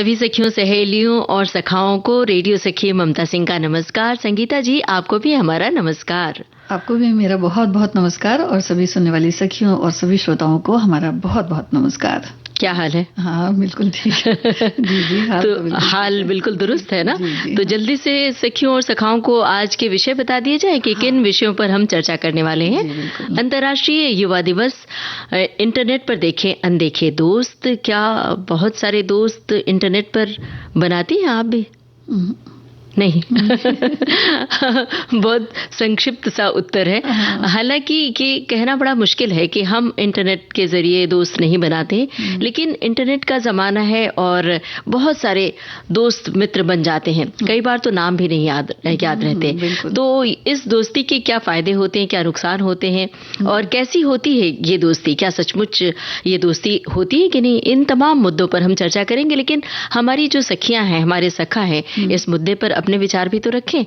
सभी सखियों, सहेलियों और सखाओं को रेडियो सखी ममता सिंह का नमस्कार। संगीता जी, आपको भी हमारा नमस्कार। आपको भी मेरा बहुत बहुत नमस्कार और सभी सुनने वाली सखियों और सभी श्रोताओं को हमारा बहुत बहुत नमस्कार। क्या हाल है? हाँ, बिल्कुल ठीक है। जी, हाल बिल्कुल दुरुस्त है ना? जी, तो जल्दी से सखियों और सखाओं को आज के विषय बता दिए जाए कि किन विषयों पर हम चर्चा करने वाले हैं। अंतर्राष्ट्रीय युवा दिवस, इंटरनेट पर देखें अनदेखे दोस्त। क्या बहुत सारे दोस्त इंटरनेट पर बनाती हैं आप भी? नहीं। बहुत संक्षिप्त सा उत्तर है। हालांकि कि कहना बड़ा मुश्किल है कि हम इंटरनेट के जरिए दोस्त नहीं बनाते, लेकिन इंटरनेट का जमाना है और बहुत सारे दोस्त मित्र बन जाते हैं। कई बार तो नाम भी नहीं याद रहते। तो इस दोस्ती के क्या फायदे होते हैं, क्या नुकसान होते हैं और कैसी होती है ये दोस्ती? क्या सचमुच ये दोस्ती होती है कि नहीं? इन तमाम मुद्दों पर हम चर्चा करेंगे। लेकिन हमारी जो सखियां हैं, हमारे सखा हैं, इस मुद्दे पर अपने विचार भी तो रखें।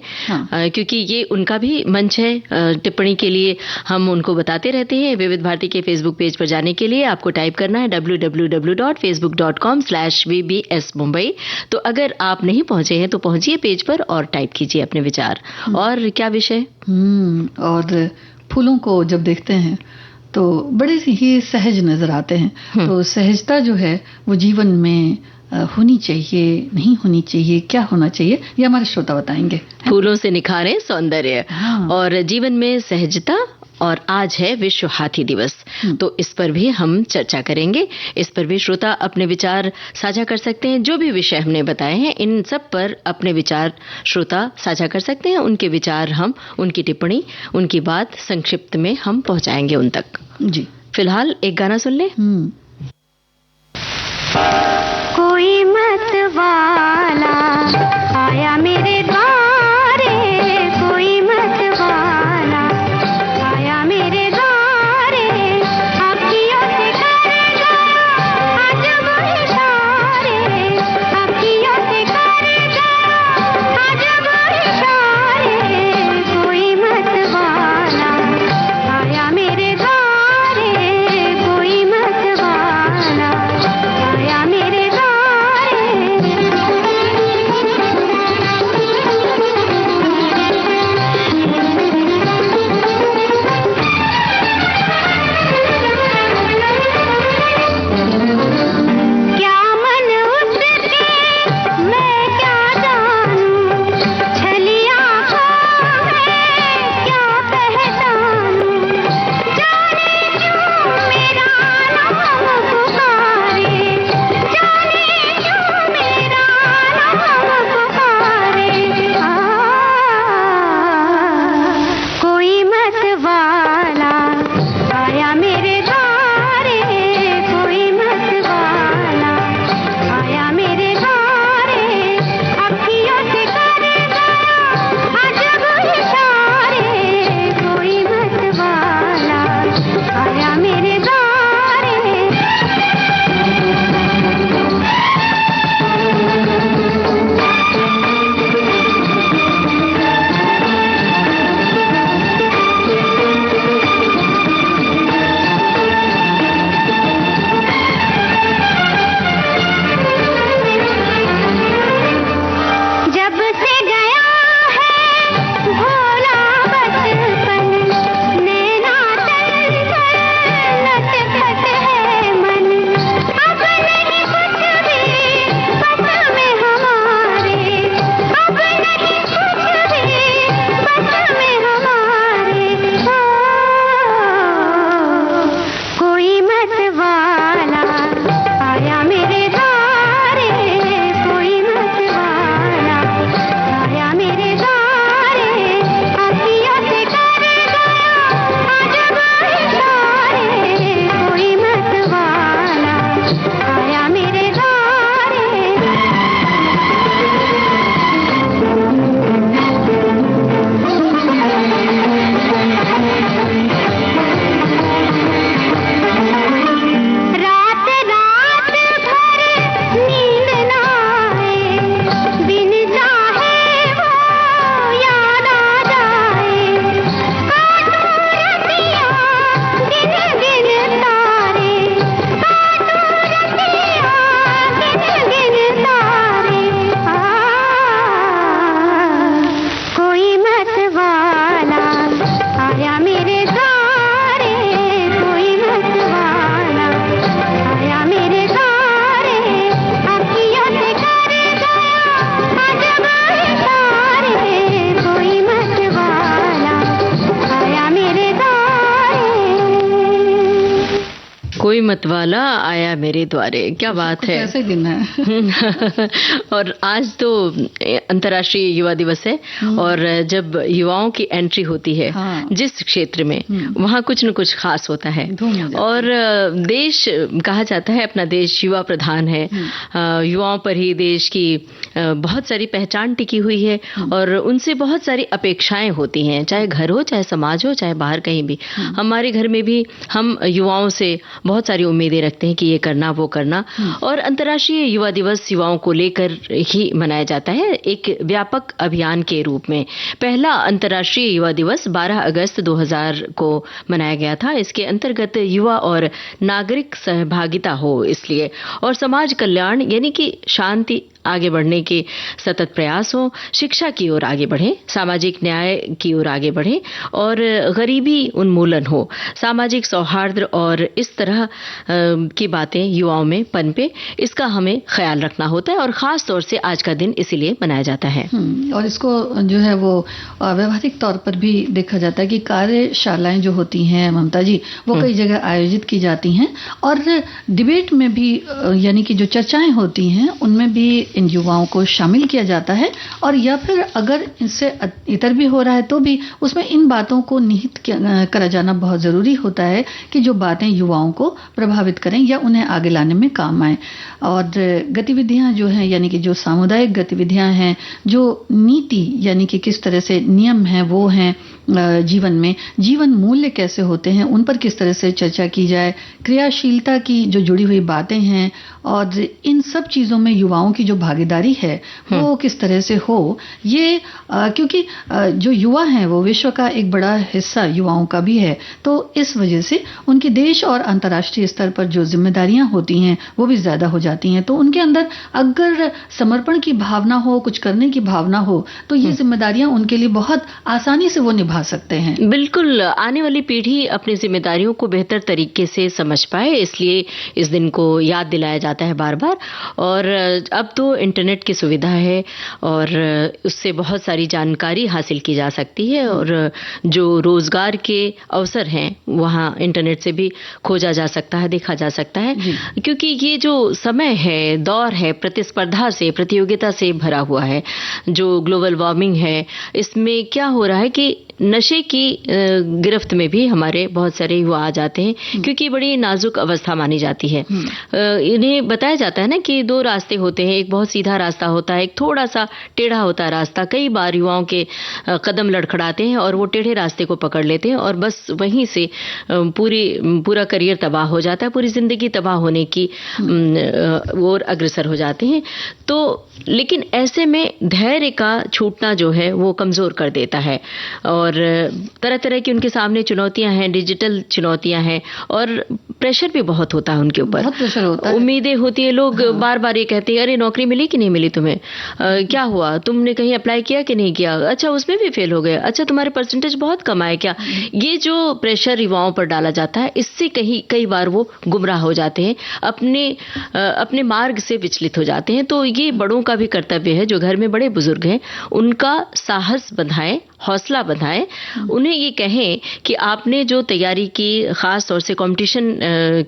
क्योंकि ये उनका भी मंच है टिप्पणी के लिए। हम उनको बताते रहते हैं। विविध भारती के फेसबुक पेज पर जाने के लिए आपको टाइप करना है www.facebook.com/vbs Mumbai। तो अगर आप नहीं पहुंचे हैं तो पहुंचिए पेज पर और टाइप कीजिए अपने विचार। और क्या विषय? और फूलों को जब देखते हैं तो बड़े ही सहज नजर आते हैं। तो सहजता जो है वो जीवन में होनी चाहिए, नहीं होनी चाहिए, क्या होना चाहिए, ये हमारे श्रोता बताएंगे। फूलों से निखारें सौंदर्य और जीवन में सहजता। और आज है विश्व हाथी दिवस, तो इस पर भी हम चर्चा करेंगे। इस पर भी श्रोता अपने विचार साझा कर सकते हैं। जो भी विषय हमने बताए हैं, इन सब पर अपने विचार श्रोता साझा कर सकते हैं। उनके विचार हम, उनकी टिप्पणी, उनकी बात संक्षिप्त में हम पहुंचाएंगे उन तक। जी, फिलहाल एक गाना सुन ले। कोई मत वाला आया मेरे द्वारे, कोई मत वाला आया मेरे द्वारे, अखियों से करेगा आज वो इशारे, अखियों से करेगा आज वो इशारे, कोई मत वाला आया मेरे द्वारे, कोई मत वाला आया मेरे द्वारे। कोई मतवाला आया मेरे द्वारे, क्या बात है। ऐसे दिन है। और आज तो अंतर्राष्ट्रीय युवा दिवस है और जब युवाओं की एंट्री होती है जिस क्षेत्र में, वहाँ कुछ न कुछ खास होता है। और देश कहा जाता है अपना देश युवा प्रधान है, युवाओं पर ही देश की बहुत सारी पहचान टिकी हुई है और उनसे बहुत सारी अपेक्षाएं होती हैं, चाहे घर हो, चाहे समाज हो, चाहे बाहर कहीं भी। हमारे घर में भी हम युवाओं से बहुत सारी उम्मीदें रखते हैं कि ये करना वो करना, और अंतर्राष्ट्रीय युवा दिवस युवाओं को लेकर ही मनाया जाता है एक व्यापक अभियान के रूप में। पहला अंतर्राष्ट्रीय युवा दिवस 12 अगस्त 2000 को मनाया गया था। इसके अंतर्गत युवा और नागरिक सहभागिता हो इसलिए, और समाज कल्याण यानी कि शांति आगे बढ़ने के सतत प्रयास हो, शिक्षा की ओर आगे बढ़े, सामाजिक न्याय की ओर आगे बढ़े और गरीबी उन्मूलन हो, सामाजिक सौहार्द और इस तरह की बातें युवाओं में पनपे, इसका हमें ख्याल रखना होता है और खास तौर से आज का दिन इसीलिए मनाया जाता है। और इसको जो है वो व्यवहारिक तौर पर भी देखा जाता है कि कार्यशालाएं जो होती हैं ममता जी, वो कई जगह आयोजित की जाती हैं और डिबेट में भी यानी कि जो चर्चाएं होती हैं उनमें भी इन युवाओं को शामिल किया जाता है, और या फिर अगर इससे इतर भी हो रहा है तो भी उसमें इन बातों को निहित करा जाना बहुत जरूरी होता है कि जो बातें युवाओं को प्रभावित करें या उन्हें आगे लाने में काम आए। और गतिविधियां जो हैं यानी कि जो सामुदायिक गतिविधियां हैं, जो नीति यानी कि किस तरह से नियम हैं वो हैं जीवन में, जीवन मूल्य कैसे होते हैं उन पर किस तरह से चर्चा की जाए, क्रियाशीलता की जो जुड़ी हुई बातें हैं और इन सब चीज़ों में युवाओं की जो भागीदारी है वो किस तरह से हो, ये क्योंकि जो युवा हैं वो विश्व का एक बड़ा हिस्सा युवाओं का भी है, तो इस वजह से उनकी देश और अंतर्राष्ट्रीय स्तर पर जो जिम्मेदारियां होती हैं वो भी ज्यादा हो जाती हैं। तो उनके अंदर अगर समर्पण की भावना हो, कुछ करने की भावना हो, तो ये जिम्मेदारियां उनके लिए बहुत आसानी से वो निभा सकते हैं। बिल्कुल, आने वाली पीढ़ी अपनी जिम्मेदारियों को बेहतर तरीके से समझ पाए, इसलिए इस दिन को याद दिलाया जाता है बार बार। और अब तो इंटरनेट की सुविधा है और उससे बहुत सारी जानकारी हासिल की जा सकती है और जो रोजगार के अवसर हैं वहाँ इंटरनेट से भी खोजा जा सकता है, देखा जा सकता है, क्योंकि ये जो समय है, दौर है, प्रतिस्पर्धा से, प्रतियोगिता से भरा हुआ है। जो ग्लोबल वार्मिंग है, इसमें क्या हो रहा है कि नशे की गिरफ्त में भी हमारे बहुत सारे युवा आ जाते हैं, क्योंकि बड़ी नाजुक अवस्था मानी जाती है। इन्हें बताया जाता है ना कि दो रास्ते होते हैं, एक बहुत सीधा रास्ता होता है, एक थोड़ा सा टेढ़ा होता है रास्ता। कई बार युवाओं के कदम लड़खड़ाते हैं और वो टेढ़े रास्ते को पकड़ लेते हैं और बस वहीं से पूरा करियर तबाह हो जाता है, पूरी जिंदगी तबाह होने की ओर अग्रसर हो जाते हैं। तो लेकिन ऐसे में धैर्य का छूटना जो है वो कमजोर कर देता है और तरह तरह की उनके सामने चुनौतियां हैं, डिजिटल चुनौतियां हैं और प्रेशर भी बहुत होता है उनके ऊपर, बहुत प्रेशर होता है, उम्मीदें होती है। लोग बार बार ये कहते हैं, अरे नौकरी मिली कि नहीं मिली तुम्हें, क्या हुआ, तुमने कहीं अप्लाई किया कि नहीं किया, अच्छा उसमें भी फेल हो गए, अच्छा तुम्हारे परसेंटेज बहुत कम आए क्या। ये जो प्रेशर युवाओं पर डाला जाता है, इससे कई बार वो गुमराह हो जाते हैं, अपने मार्ग से विचलित हो जाते हैं। तो ये बड़ों का भी कर्तव्य है, जो घर में बड़े बुजुर्ग हैं उनका साहस बढ़ाएं, हौसला बढ़ाएं, उन्हें ये कहें कि आपने जो तैयारी की, खास तौर से कंपटीशन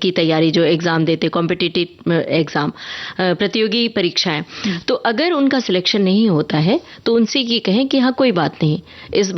की तैयारी, जो एग्जाम देते, कॉम्पिटिटिव एग्जाम, प्रतियोगी परीक्षाएं, तो अगर उनका सिलेक्शन नहीं होता है तो उनसे ये कहें कि हाँ कोई बात नहीं, इस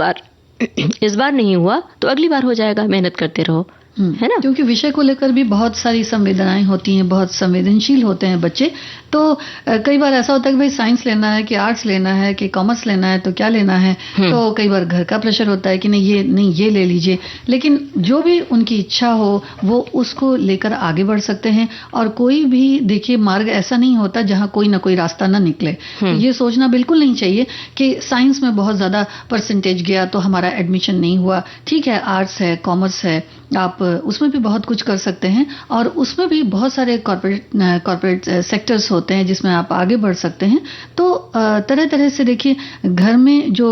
बार नहीं हुआ तो अगली बार हो जाएगा, मेहनत करते रहो, है ना। क्योंकि विषय को लेकर भी बहुत सारी संवेदनाएं होती हैं, बहुत संवेदनशील होते हैं बच्चे। तो कई बार ऐसा होता है कि भाई साइंस लेना है कि आर्ट्स लेना है कि कॉमर्स लेना है, तो क्या लेना है। तो कई बार घर का प्रेशर होता है कि नहीं ये ले लीजिए, लेकिन जो भी उनकी इच्छा हो वो उसको लेकर आगे बढ़ सकते हैं। और कोई भी देखिए मार्ग ऐसा नहीं होता जहां कोई ना कोई रास्ता ना निकले। ये सोचना बिल्कुल नहीं चाहिए कि साइंस में बहुत ज्यादा परसेंटेज गया तो हमारा एडमिशन नहीं हुआ। ठीक है, आर्ट्स है, कॉमर्स है, आप उसमें भी बहुत कुछ कर सकते हैं और उसमें भी बहुत सारे कॉर्पोरेट सेक्टर्स होते हैं जिसमें आप आगे बढ़ सकते हैं। तो तरह तरह से देखिए, घर में जो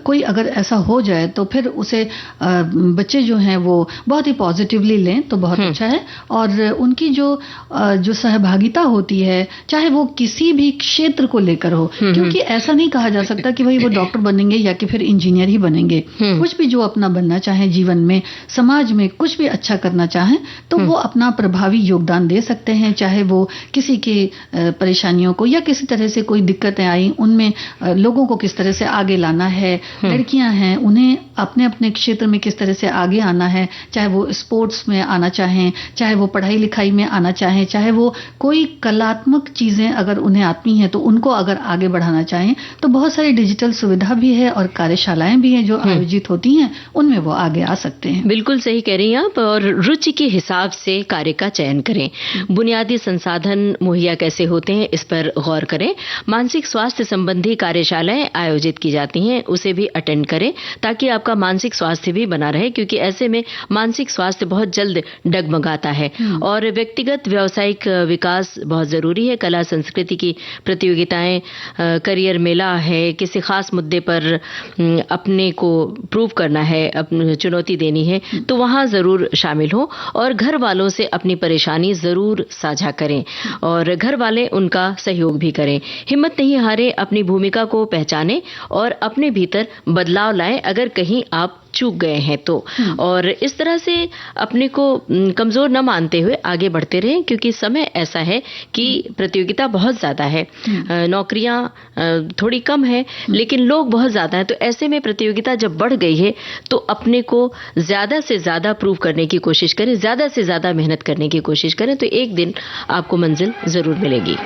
कोई अगर ऐसा हो जाए तो फिर उसे बच्चे जो हैं वो बहुत ही पॉजिटिवली लें तो बहुत अच्छा है। और उनकी जो सहभागिता होती है, चाहे वो किसी भी क्षेत्र को लेकर हो, क्योंकि ऐसा नहीं कहा जा सकता कि भाई वो डॉक्टर बनेंगे या कि फिर इंजीनियर ही बनेंगे। कुछ भी जो अपना बनना चाहे जीवन में, समाज में कुछ भी अच्छा करना चाहें तो वो अपना प्रभावी योगदान दे सकते हैं। चाहे वो किसी के परेशानियों को या किसी तरह से कोई दिक्कतें आई उनमें लोगों को किस तरह से आगे लाना है, लड़कियां हैं उन्हें अपने अपने क्षेत्र में किस तरह से आगे आना है, चाहे वो स्पोर्ट्स में आना चाहें, चाहे वो पढ़ाई लिखाई में आना चाहें, चाहे वो कोई कलात्मक चीजें अगर उन्हें आती हैं तो उनको अगर आगे बढ़ाना चाहें, तो बहुत सारी डिजिटल सुविधा भी है और कार्यशालाएं भी हैं जो आयोजित होती हैं, उनमें वो आगे आ सकते हैं। बिल्कुल सही कह रही हैं आप। और रुचि के हिसाब से कार्य का चयन करें। बुनियादी संसाधन मुहैया कैसे होते हैं इस पर गौर करें। मानसिक स्वास्थ्य संबंधी कार्यशालाएं आयोजित की जाती हैं, उसे भी अटेंड करें ताकि आपका मानसिक स्वास्थ्य भी बना रहे, क्योंकि ऐसे में मानसिक स्वास्थ्य बहुत जल्द डगमगाता है। और व्यक्तिगत व्यावसायिक विकास बहुत जरूरी है। कला संस्कृति की प्रतियोगिताएं, करियर मेला है, किसी खास मुद्दे पर अपने को प्रूव करना है, अपनी चुनौती देनी है, तो वहां जरूर शामिल हो। और घर वालों से अपनी परेशानी जरूर साझा करें और घर वाले उनका सहयोग भी करें। हिम्मत नहीं हारे, अपनी भूमिका को पहचानें और अपने भीतर बदलाव लाएं अगर कहीं आप चूक गए हैं तो। और इस तरह से अपने को कमजोर न मानते हुए आगे बढ़ते रहें, क्योंकि समय ऐसा है कि प्रतियोगिता बहुत ज्यादा है, नौकरियां थोड़ी कम है लेकिन लोग बहुत ज्यादा हैं। तो ऐसे में प्रतियोगिता जब बढ़ गई है तो अपने को ज्यादा से ज्यादा प्रूव करने की कोशिश करें, ज्यादा से ज्यादा मेहनत करने की कोशिश करें, तो एक दिन आपको मंजिल जरूर मिलेगी।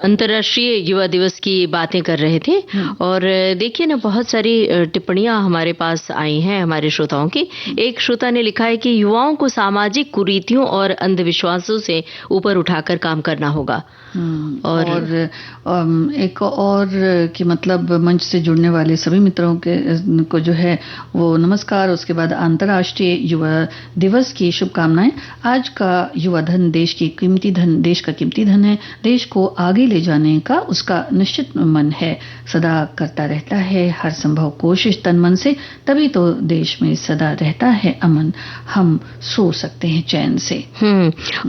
अंतर्राष्ट्रीय युवा दिवस की बातें कर रहे थे और देखिए ना, बहुत सारी टिप्पणियां हमारे पास आई हैं हमारे श्रोताओं की। एक श्रोता ने लिखा है कि युवाओं को सामाजिक कुरीतियों और अंधविश्वासों से ऊपर उठाकर काम करना होगा। और एक और कि मतलब मंच से जुड़ने वाले सभी मित्रों को जो है वो नमस्कार, उसके बाद अंतर्राष्ट्रीय युवा दिवस की शुभकामनाएं। आज का युवा धन देश का कीमती धन है। देश को आगे ले जाने का उसका निश्चित मन है, सदा करता रहता है हर संभव कोशिश तन मन से, तभी तो देश में सदा रहता है अमन, हम सो सकते हैं चैन से।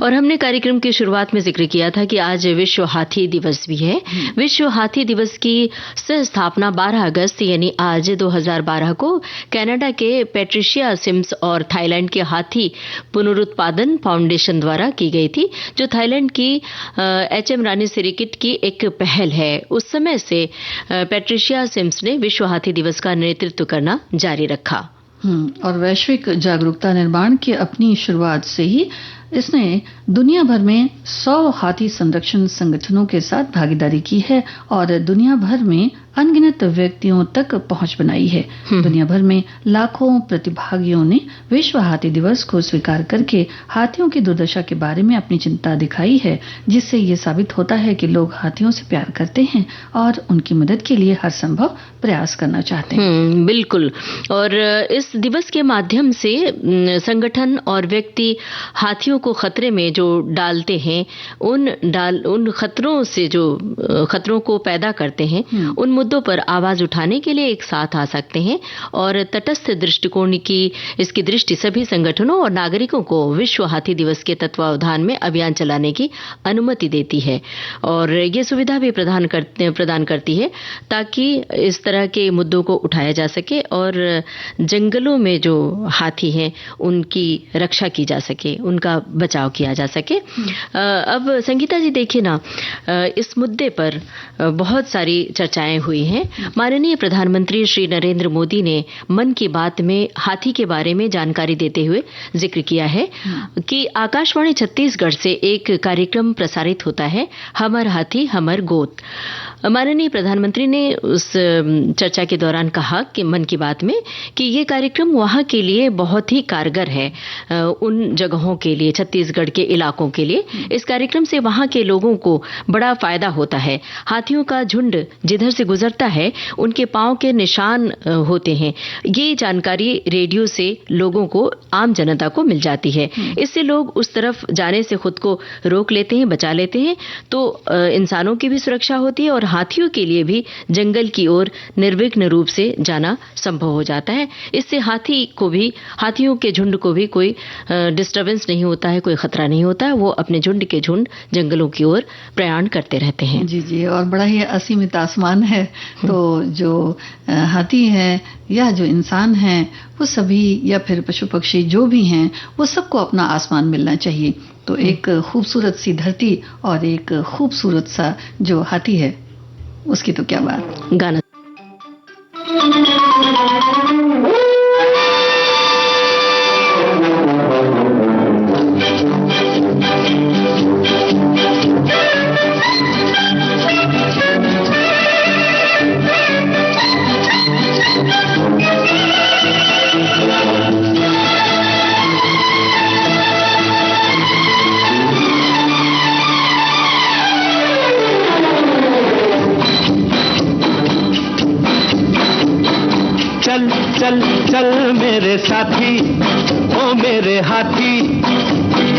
और हमने कार्यक्रम की शुरुआत में जिक्र किया था कि आज विश्व हाथी दिवस भी है। विश्व हाथी दिवस की सह स्थापना 12 अगस्त यानी आज 2012 को कनाडा के पैट्रिशिया सिम्स और थाईलैंड के हाथी पुनरुत्पादन फाउंडेशन द्वारा की गई थी, जो थाईलैंड की HM रानी सिरिकिट की एक पहल है। उस समय से पैट्रिशिया सिम्स ने विश्व हाथी दिवस का नेतृत्व करना जारी रखा। और वैश्विक जागरूकता निर्माण की अपनी शुरुआत से ही इसने दुनिया भर में 100 हाथी संरक्षण संगठनों के साथ भागीदारी की है और दुनिया भर में अनगिनत व्यक्तियों तक पहुंच बनाई है। दुनिया भर में लाखों प्रतिभागियों ने विश्व हाथी दिवस को स्वीकार करके हाथियों की दुर्दशा के बारे में अपनी चिंता दिखाई है, जिससे ये साबित होता है कि लोग हाथियों से प्यार करते हैं और उनकी मदद के लिए हर संभव प्रयास करना चाहते हैं। बिल्कुल। और इस दिवस के माध्यम से संगठन और व्यक्ति हाथियों को खतरे में जो डालते हैं, उन खतरों को पैदा करते हैं, उन मुद्दों पर आवाज उठाने के लिए एक साथ आ सकते हैं और तटस्थ दृष्टिकोण की इसकी दृष्टि सभी संगठनों और नागरिकों को विश्व हाथी दिवस के तत्वावधान में अभियान चलाने की अनुमति देती है और ये सुविधा भी प्रदान करती है ताकि इस तरह के मुद्दों को उठाया जा सके और जंगलों में जो हाथी हैं उनकी रक्षा की जा सके, उनका बचाव किया जा सके। अब संगीता जी देखिए ना, इस मुद्दे पर बहुत सारी चर्चाएं हुई हैं। माननीय प्रधानमंत्री श्री नरेंद्र मोदी ने मन की बात में हाथी के बारे में जानकारी देते हुए जिक्र किया है कि आकाशवाणी छत्तीसगढ़ से एक कार्यक्रम प्रसारित होता है, हमर हाथी हमर गोत। माननीय प्रधानमंत्री ने उस चर्चा के दौरान कहा कि मन की बात में कि ये कार्यक्रम वहां के लिए बहुत ही कारगर है, उन जगहों के लिए, छत्तीसगढ़ के इलाकों के लिए। इस कार्यक्रम से वहां के लोगों को बड़ा फायदा होता है। हाथियों का झुंड जिधर से गुजरता है उनके पांव के निशान होते हैं। ये जानकारी रेडियो से लोगों को, आम जनता को मिल जाती है। इससे लोग उस तरफ जाने से खुद को रोक लेते हैं, बचा लेते हैं, तो इंसानों की भी सुरक्षा होती है और हाथियों के लिए भी जंगल की ओर निर्विघ्न रूप से जाना संभव हो जाता है। इससे हाथियों के झुंड को भी कोई डिस्टर्बेंस नहीं होता है, कोई खतरा नहीं होता है। वो अपने झुंड के झुंड जंगलों की ओर प्रयाण करते रहते हैं। जी, और बड़ा ही असीमित आसमान है। तो जो हाथी है या जो इंसान है वो सभी, या फिर पशु पक्षी जो भी हैं, वो सबको अपना आसमान मिलना चाहिए। तो एक खूबसूरत सी धरती और एक खूबसूरत सा जो हाथी है, उसकी तो क्या बात। गाना चल चल मेरे साथी, ओ मेरे हाथी,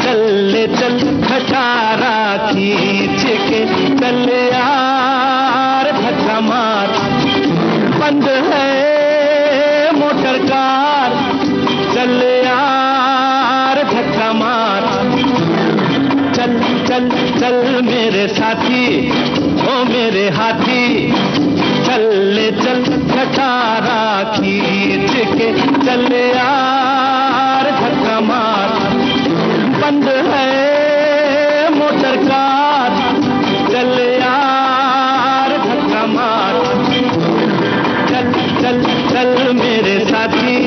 चल ले चल खटारा खींच के, चल यार धक्का मार, बंद है मोटर कार, चल यार धक्का मार, चल चल चल मेरे साथी, ओ मेरे हाथी, चल ले चल खटारा खींच के, चल यार धक्का मार, बंद है मोटर कार, चल यार धक्का मार, चल चल चल मेरे साथी।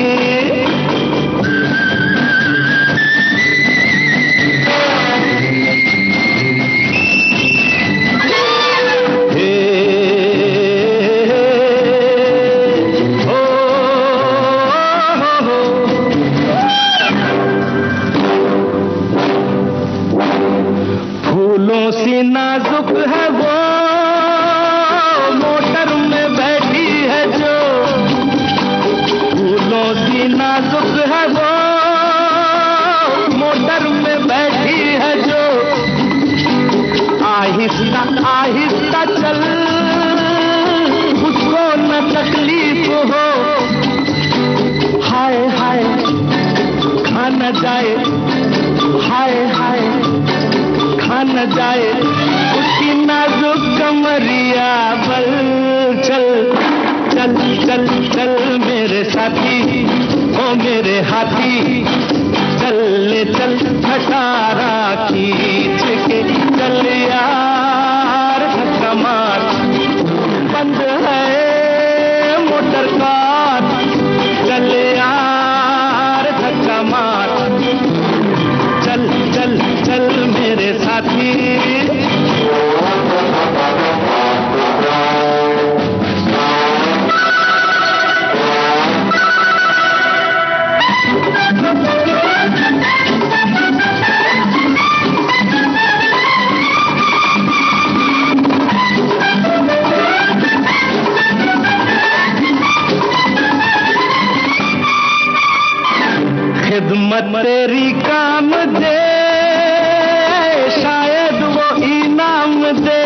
फूलों सी नाजुक है वो, मोटर में बैठी है जो, फूलों सी नाजुक है वो, मोटर में बैठी है जो, आहिस्ता आहिस्ता चल, उसको न तकलीफ हो, हाय हाय खा न जाए, हाय हाय खा न जाए उसकी नाजुक कमरिया बल। चल चल चल चल मेरे साथी, ओ मेरे हाथी, चल ले चल खटारा खींच के, चल यार धक्का मार, बंद है मोटर कार, चल यार धक्का मार, चल चल चल मेरे साथी। खिदमत तेरी काम दे, शायद वो इनाम दे,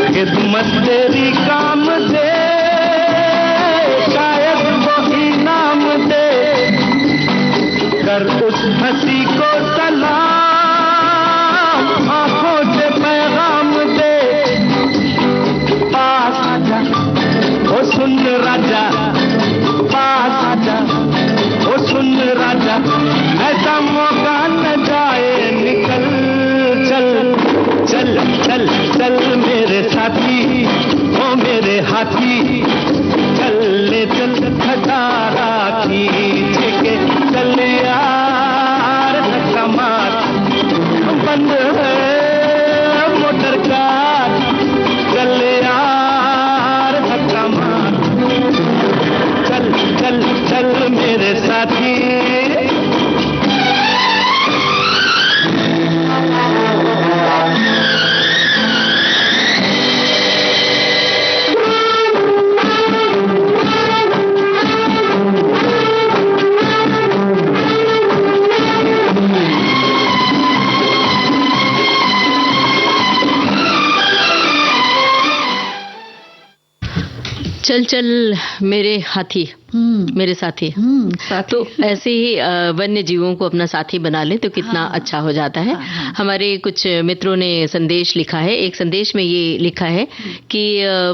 खिदमत तेरी काम दे, शायद वो इनाम दे, कर उस हंसी को सलाम, आंखों से पैगाम दे, पास आजा ओ सुन राजा, पास आजा ओ सुन राजा, ऐसा मौका न जाए निकल, चल चल चल चल मेरे साथी, ओ मेरे हाथी, चल ले चल खटारा खींच के, चल यार धक्का मार, बंद है मोटर कार, चल यार धक्का मार, चल चल चल मेरे साथी। चल चल मेरे हाथी, मेरे साथी। साथी। तो ऐसे ही वन्य जीवों को अपना साथी बना ले तो कितना अच्छा हो जाता है। हमारे कुछ मित्रों ने संदेश लिखा है। एक संदेश में ये लिखा है कि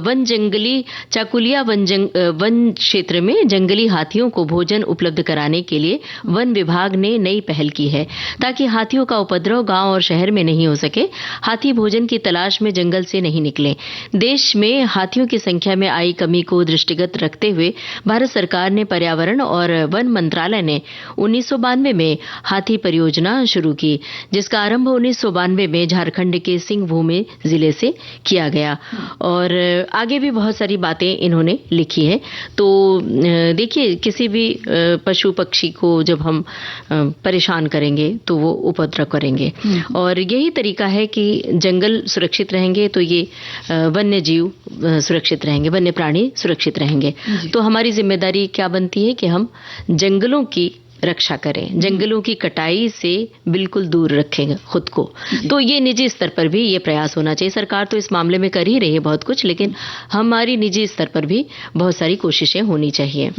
वन जंगली चाकुलिया वन क्षेत्र में जंगली हाथियों को भोजन उपलब्ध कराने के लिए वन विभाग ने नई पहल की है ताकि हाथियों का उपद्रव गांव और शहर में नहीं हो सके। हाथी भोजन की तलाश में जंगल से नहीं निकले। देश में हाथियों की संख्या में आई कमी को दृष्टिगत रखते हुए भारत सरकार ने पर्यावरण और वन मंत्रालय ने 1992 में हाथी परियोजना शुरू की, जिसका आरंभ 1992 में झारखंड के सिंहभूमि जिले से किया गया। और आगे भी बहुत सारी बातें इन्होंने लिखी हैं। तो देखिए, किसी भी पशु पक्षी को जब हम परेशान करेंगे तो वो उपद्रव करेंगे, और यही तरीका है कि जंगल सुरक्षित रहेंगे तो ये वन्य जीव सुरक्षित रहेंगे, वन्य प्राणी सुरक्षित रहेंगे। तो हमारी जिम्मेदारी क्या बनती है कि हम जंगलों की रक्षा करें, जंगलों की कटाई से बिल्कुल दूर रखें खुद को। तो ये निजी स्तर पर भी ये प्रयास होना चाहिए। सरकार तो इस मामले में कर ही रही है बहुत कुछ, लेकिन हमारी निजी स्तर पर भी बहुत सारी कोशिशें होनी चाहिए।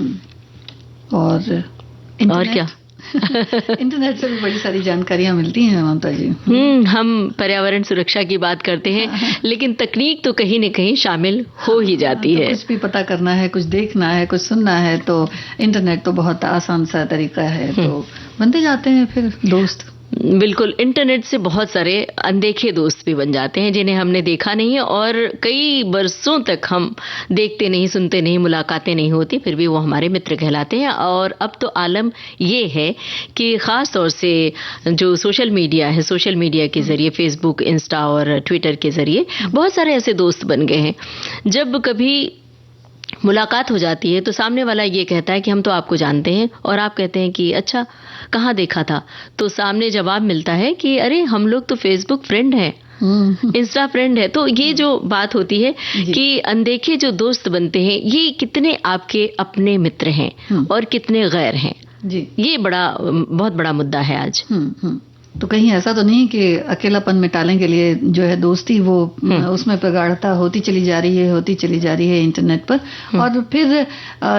और क्या इंटरनेट से भी बड़ी सारी जानकारियां मिलती हैं ममता जी। हम पर्यावरण सुरक्षा की बात करते हैं, लेकिन तकनीक तो कहीं न कहीं शामिल हो ही जाती है। कुछ भी पता करना है, कुछ देखना है, कुछ सुनना है, तो इंटरनेट तो बहुत आसान सा तरीका है। तो बनते जाते हैं फिर दोस्त। बिल्कुल, इंटरनेट से बहुत सारे अनदेखे दोस्त भी बन जाते हैं जिन्हें हमने देखा नहीं है, और कई बरसों तक हम देखते नहीं, सुनते नहीं, मुलाकातें नहीं होती, फिर भी वो हमारे मित्र कहलाते हैं। और अब तो आलम ये है कि ख़ास तौर से जो सोशल मीडिया है, सोशल मीडिया के ज़रिए फेसबुक, इंस्टा और ट्विटर के ज़रिए बहुत सारे ऐसे दोस्त बन गए हैं। जब कभी मुलाकात हो जाती है तो सामने वाला ये कहता है कि हम तो आपको जानते हैं, और आप कहते हैं कि अच्छा कहाँ देखा था, तो सामने जवाब मिलता है कि अरे हम लोग तो फेसबुक फ्रेंड हैं, इंस्टा फ्रेंड है। तो ये जो बात होती है कि अनदेखे जो दोस्त बनते हैं, ये कितने आपके अपने मित्र हैं और कितने गैर हैं जी, ये बहुत बड़ा मुद्दा है आज। तो कहीं ऐसा तो नहीं कि अकेलापन मिटाने के लिए जो है दोस्ती वो उसमें प्रगाढ़ता होती चली जा रही है इंटरनेट पर, और फिर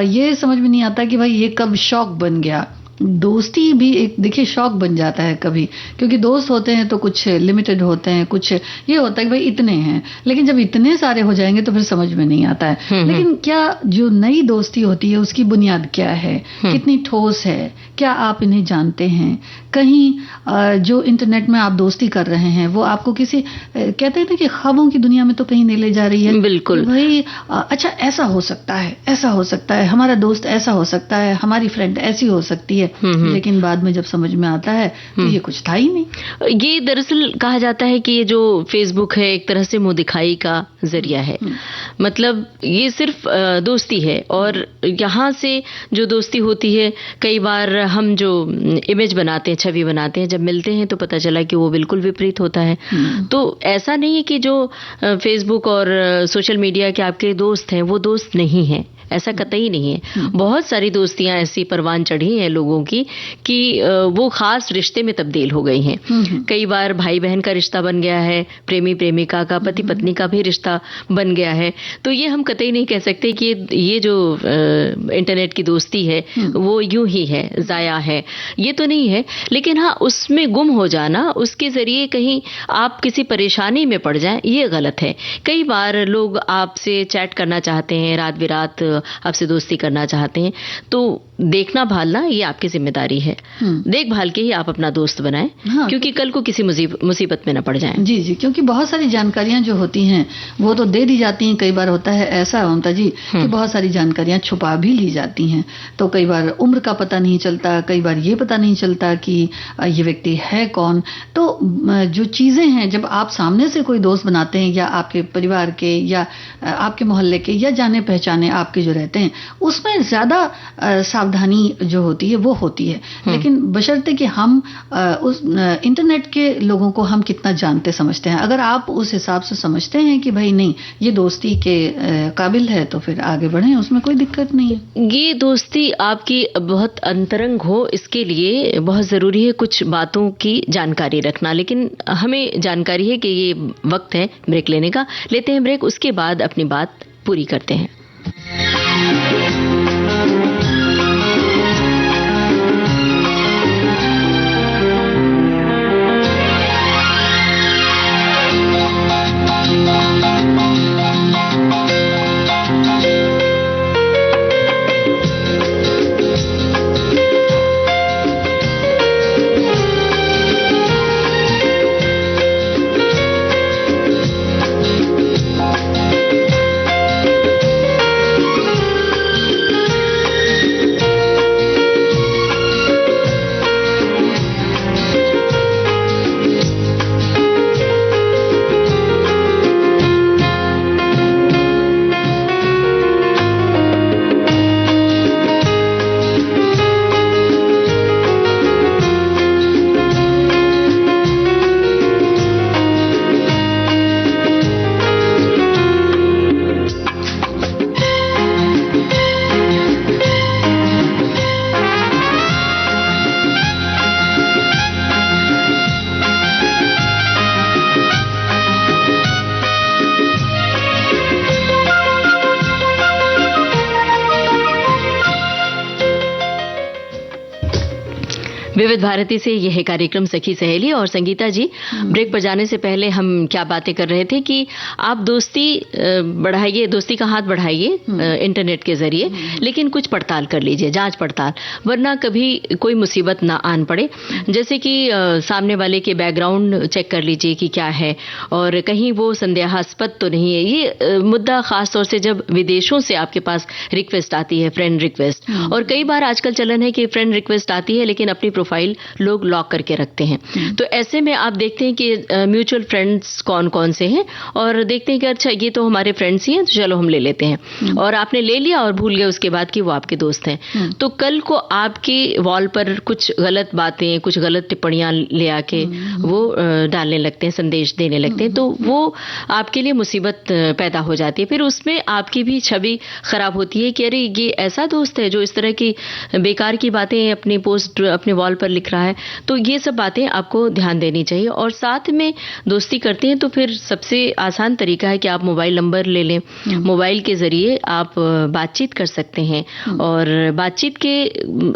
ये समझ में नहीं आता कि भाई ये कब शौक बन गया। दोस्ती भी एक देखिए शौक बन जाता है कभी, क्योंकि दोस्त होते हैं तो कुछ लिमिटेड होते हैं, कुछ ये होता है कि भाई इतने हैं, लेकिन जब इतने सारे हो जाएंगे तो फिर समझ में नहीं आता है। लेकिन क्या जो नई दोस्ती होती है उसकी बुनियाद क्या है, कितनी ठोस है, क्या आप इन्हें जानते हैं? कहीं जो इंटरनेट में आप दोस्ती कर रहे हैं वो आपको किसी कहते हैं ना कि ख्वाबों की दुनिया में तो कहीं नहीं ले जा रही है। बिल्कुल भाई अच्छा ऐसा हो सकता है, हमारा दोस्त ऐसा हो सकता है, हमारी फ्रेंड ऐसी हो सकती है, लेकिन बाद में जब समझ में आता है तो ये कुछ था ही नहीं। ये दरअसल कहा जाता है कि ये जो फेसबुक है एक तरह से मुंह दिखाई का जरिया है। मतलब ये सिर्फ दोस्ती है, और यहाँ से जो दोस्ती होती है कई बार हम जो इमेज बनाते हैं, छवि बनाते हैं, जब मिलते हैं तो पता चला कि वो बिल्कुल विपरीत होता है। तो ऐसा नहीं है कि जो फेसबुक और सोशल मीडिया के आपके दोस्त हैं वो दोस्त नहीं हैं, ऐसा कतई नहीं है। बहुत सारी दोस्तियां ऐसी परवान चढ़ी हैं लोगों की कि वो खास रिश्ते में तब्दील हो गई हैं। कई बार भाई बहन का रिश्ता बन गया है, प्रेमी प्रेमिका का, पति पत्नी का भी रिश्ता बन गया है। तो ये हम कतई नहीं कह सकते कि ये जो इंटरनेट की दोस्ती है वो यूं ही है, जाया है, ये तो नहीं है। लेकिन हाँ, उसमें गुम हो जाना, उसके जरिए कहीं आप किसी परेशानी में पड़ जाएं, ये गलत है। कई बार लोग आपसे चैट करना चाहते हैं, रात बिरात आपसे दोस्ती करना चाहते हैं, तो देखना भालना ये आपकी जिम्मेदारी है। देखभाल के ही आप अपना दोस्त बनाएं, क्योंकि कल को किसी मुसीबत में न पड़ जाएं। जी जी, क्योंकि बहुत सारी जानकारियां जो होती हैं वो तो दे दी जाती हैं। कई बार होता है ऐसा ममता जी कि बहुत सारी जानकारियां छुपा भी ली जाती हैं, तो कई बार उम्र का पता नहीं चलता, कई बार ये पता नहीं चलता कि ये व्यक्ति है कौन। तो जो चीजें हैं, जब आप सामने से कोई दोस्त बनाते हैं, या आपके परिवार के या आपके मोहल्ले के या जाने पहचाने आपके जो रहते हैं, उसमें ज्यादा सावधानी जो होती है वो होती है। लेकिन बशर्ते कि हम उस इंटरनेट के लोगों को हम कितना जानते समझते हैं। अगर आप उस हिसाब से समझते हैं कि भाई नहीं ये दोस्ती के काबिल है, तो फिर आगे बढ़ें, उसमें कोई दिक्कत नहीं है। ये दोस्ती आपकी बहुत अंतरंग हो, इसके लिए बहुत जरूरी है कुछ बातों की जानकारी रखना। लेकिन हमें जानकारी है कि ये वक्त है ब्रेक लेने का। लेते हैं ब्रेक, उसके बाद अपनी बात पूरी करते हैं। विविध भारती से यह है कार्यक्रम सखी सहेली। और संगीता जी, ब्रेक पर जाने से पहले हम क्या बातें कर रहे थे कि आप दोस्ती बढ़ाइए, दोस्ती का हाथ बढ़ाइए इंटरनेट के जरिए, लेकिन कुछ पड़ताल कर लीजिए, जांच पड़ताल, वरना कभी कोई मुसीबत ना आन पड़े। जैसे कि सामने वाले के बैकग्राउंड चेक कर लीजिए कि क्या है, और कहीं वो संदेहास्पद तो नहीं है। ये मुद्दा खास तौर से जब विदेशों से आपके पास रिक्वेस्ट आती है, फ्रेंड रिक्वेस्ट, और कई बार आजकल चलन है कि फ्रेंड रिक्वेस्ट आती है लेकिन अपनी प्रोफाइल लोग लॉक करके रखते हैं। तो ऐसे में आप देखते हैं कि म्यूचुअल फ्रेंड्स कौन कौन से हैं और देखते हैं कि अच्छा ये तो हमारे फ्रेंड्स ही हैं, तो चलो हम ले लेते हैं, और आपने ले लिया और भूल गए उसके बाद कि वो आपके दोस्त हैं। तो कल को आपके वॉल पर कुछ गलत बातें, कुछ गलत टिप्पणियां ले आके वो डालने लगते हैं, संदेश देने लगते हैं, तो वो आपके लिए मुसीबत पैदा हो जाती है। फिर उसमें आपकी भी छवि खराब होती है कि अरे ये ऐसा दोस्त है जो इस तरह की बेकार की बातें अपनी पोस्ट अपने वॉल पर लिख रहा है। तो ये सब बातें आपको ध्यान देनी चाहिए। और साथ में दोस्ती करते हैं तो फिर सबसे आसान तरीका है कि आप मोबाइल नंबर ले लें, मोबाइल के जरिए आप बातचीत कर सकते हैं। और बातचीत के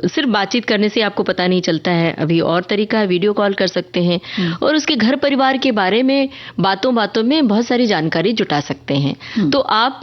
सिर्फ बातचीत करने से आपको पता नहीं चलता है, अभी और तरीका है, वीडियो कॉल कर सकते हैं और उसके घर परिवार के बारे में बातों बातों में बहुत सारी जानकारी जुटा सकते हैं। तो आप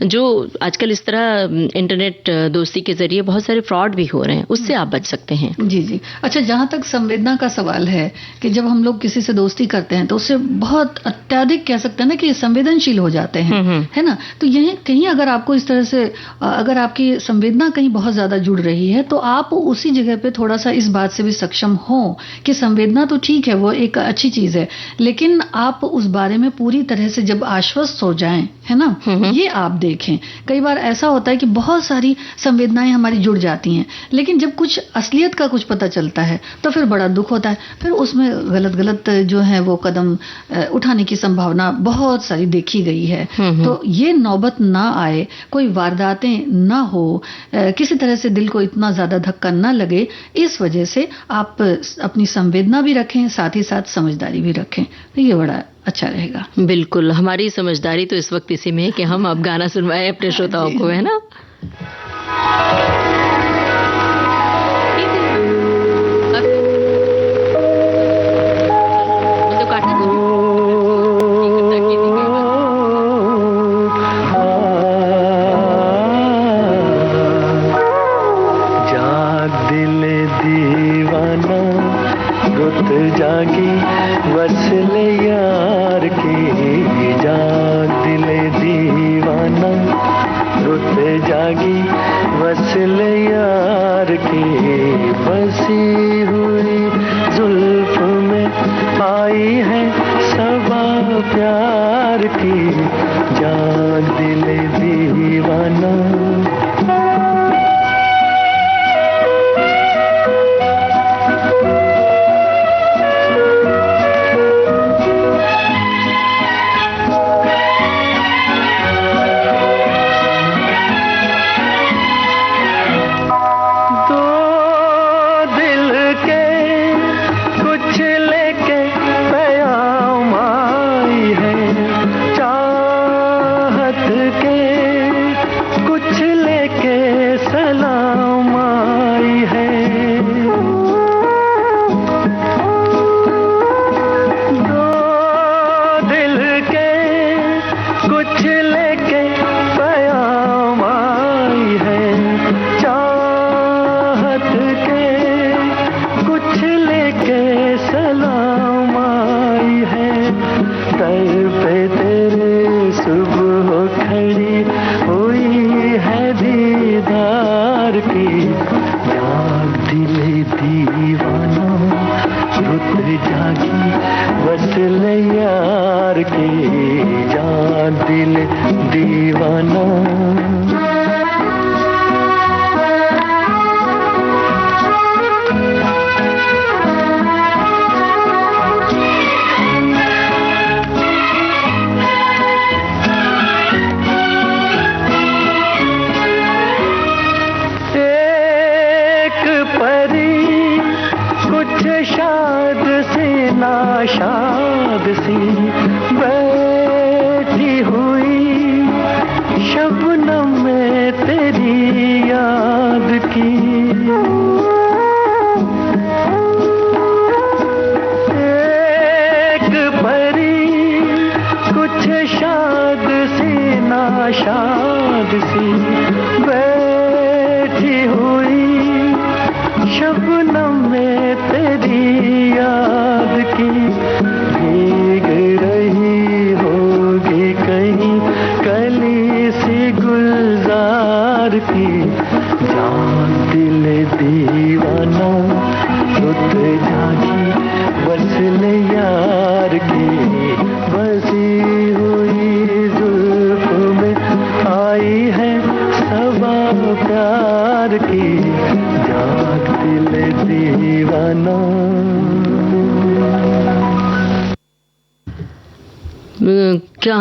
जो आजकल इस तरह इंटरनेट दोस्ती के जरिए बहुत सारे फ्रॉड भी हो रहे हैं, उससे आप बच सकते हैं। जी जी। अच्छा, जहां तक संवेदना का सवाल है कि जब हम लोग किसी से दोस्ती करते हैं तो उससे बहुत अत्यधिक कह सकते हैं ना कि संवेदनशील हो जाते हैं, है ना। तो यही कहीं अगर आपको इस तरह से अगर आपकी संवेदना कहीं बहुत ज्यादा जुड़ रही है तो आप उसी जगह पे थोड़ा सा इस बात से भी सक्षम हो कि संवेदना तो ठीक है, वो एक अच्छी चीज है, लेकिन आप उस बारे में पूरी तरह से जब आश्वस्त हो जाएं, है ना, ये आप देखें। कई बार ऐसा होता है कि बहुत सारी संवेदनाएं हमारी जुड़ जाती हैं, लेकिन जब कुछ असलियत का कुछ पता चलता है तो फिर बड़ा दुख होता है। फिर उसमें गलत गलत जो है वो कदम उठाने की संभावना बहुत सारी देखी गई है। तो ये नौबत ना आए, कोई वारदातें ना हो, किसी तरह से दिल को इतना ज्यादा धक्का ना लगे, इस वजह से आप अपनी संवेदना भी रखें, साथ ही साथ समझदारी भी रखें, तो ये बड़ा अच्छा रहेगा। बिल्कुल, हमारी समझदारी तो इस वक्त इसी में है कि हम अब गाना सुनवाएं अपने श्रोताओं को, है ना। जागी वसले यार की, जाग दिले दीवाना रुत जागी वसले यार की, बसी हुई जुल्फ में आई है सबा प्यार की, जाग दिले दीवाना।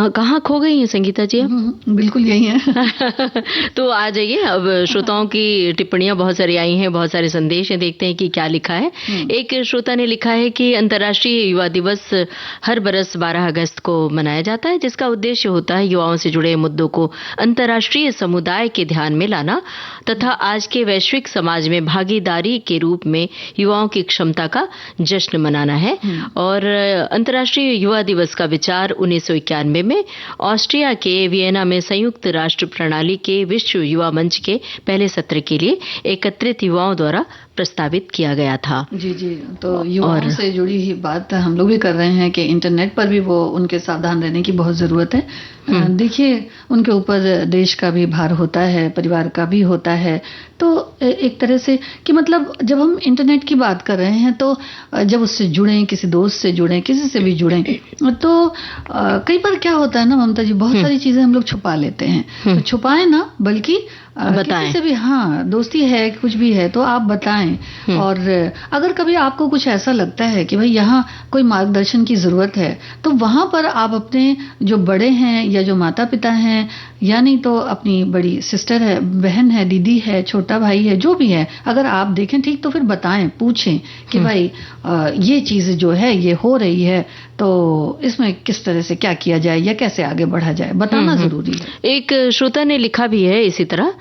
कहाँ खो गई हैं संगीता जी आप? बिल्कुल यही है। तो आ जाइए, अब श्रोताओं की टिप्पणियां बहुत सारी आई हैं, बहुत सारे संदेश हैं, देखते हैं कि क्या लिखा है। एक श्रोता ने लिखा है कि अंतर्राष्ट्रीय युवा दिवस हर बरस 12 अगस्त को मनाया जाता है, जिसका उद्देश्य होता है युवाओं से जुड़े मुद्दों को अंतर्राष्ट्रीय समुदाय के ध्यान में लाना तथा आज के वैश्विक समाज में भागीदारी के रूप में युवाओं की क्षमता का जश्न मनाना है। और अंतर्राष्ट्रीय युवा दिवस का विचार 1991 में ऑस्ट्रिया के वियना में संयुक्त राष्ट्र प्रणाली के विश्व युवा मंच के पहले सत्र के लिए एकत्रित युवाओं द्वारा प्रस्तावित किया गया था। जी जी, तो युवाओं से जुड़ी ही बात हम लोग भी कर रहे हैं कि इंटरनेट पर भी वो उनके सावधान रहने की बहुत जरूरत है। देखिए, उनके ऊपर देश का भी भार होता है, परिवार का भी होता है। तो एक तरह से कि मतलब जब हम इंटरनेट की बात कर रहे हैं तो जब उससे जुड़ें, किसी दोस्त से जुड़ें, किसी से भी जुड़ें, तो कई बार क्या होता है ना ममता जी, बहुत सारी चीजें हम लोग छुपा लेते हैं। तो छुपाएं ना, बल्कि किसी से भी, हाँ, दोस्ती है, कुछ भी है तो आप बताएं। और अगर कभी आपको कुछ ऐसा लगता है कि भाई यहाँ कोई मार्गदर्शन की जरूरत है, तो वहां पर आप अपने जो बड़े हैं या जो माता पिता हैं, या नहीं तो अपनी बड़ी सिस्टर है, बहन है, दीदी है, छोटा भाई है, जो भी है, अगर आप देखें ठीक तो फिर बताएं, पूछें कि भाई ये चीज जो है ये हो रही है, तो इसमें किस तरह से क्या किया जाए या कैसे आगे बढ़ा जाए, बताना जरूरी है। एक श्रोता ने लिखा भी है इसी तरह,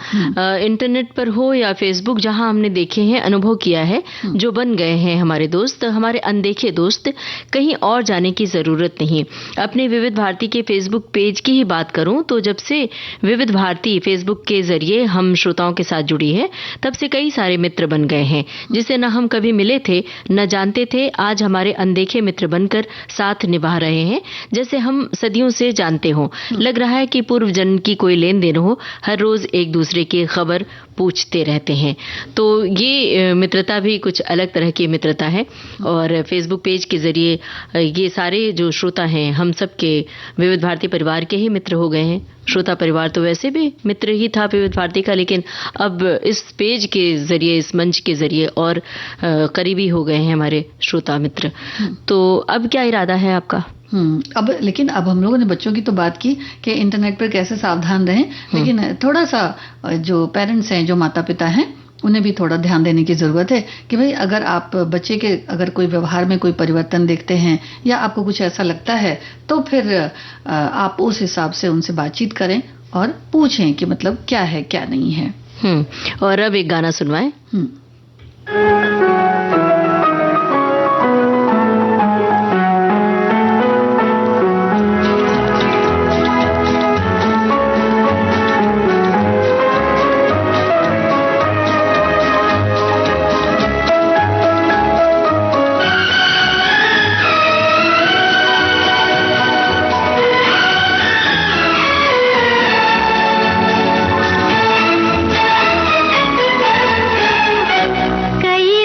इंटरनेट पर हो या फेसबुक, जहां हमने देखे हैं, अनुभव किया है, जो बन गए हैं हमारे दोस्त, हमारे अनदेखे दोस्त, कहीं और जाने की जरूरत नहीं। अपने विविध भारती के फेसबुक पेज की ही बात करूं तो जब से विविध भारती फेसबुक के जरिए हम श्रोताओं के साथ जुड़ी है, तब से कई सारे मित्र बन गए हैं, जिसे न हम कभी मिले थे न जानते थे, आज हमारे अनदेखे मित्र बनकर साथ निभा रहे हैं, जैसे हम सदियों से जानते हो। लग रहा है कि पूर्व जन्म की कोई लेन देन हो, हर रोज एक दूसरे की खबर पूछते रहते हैं। तो ये मित्रता भी कुछ अलग तरह की मित्रता है। और फेसबुक पेज के जरिए ये सारे जो श्रोता हैं, हम सब के विविध भारती परिवार के ही मित्र हो गए हैं। श्रोता परिवार तो वैसे भी मित्र ही था विविध भारती का, लेकिन अब इस पेज के जरिए, इस मंच के जरिए और करीबी हो गए हैं हमारे श्रोता मित्र। तो अब क्या इरादा है आपका? लेकिन अब हम लोगों ने बच्चों की तो बात की कि इंटरनेट पर कैसे सावधान रहें, लेकिन थोड़ा सा जो पेरेंट्स हैं, जो माता पिता हैं, उन्हें भी थोड़ा ध्यान देने की जरूरत है कि भाई अगर आप बच्चे के अगर कोई व्यवहार में कोई परिवर्तन देखते हैं या आपको कुछ ऐसा लगता है, तो फिर आप उस हिसाब से उनसे बातचीत करें और पूछें कि मतलब क्या है क्या नहीं है। और अब एक गाना सुनवाएं। कई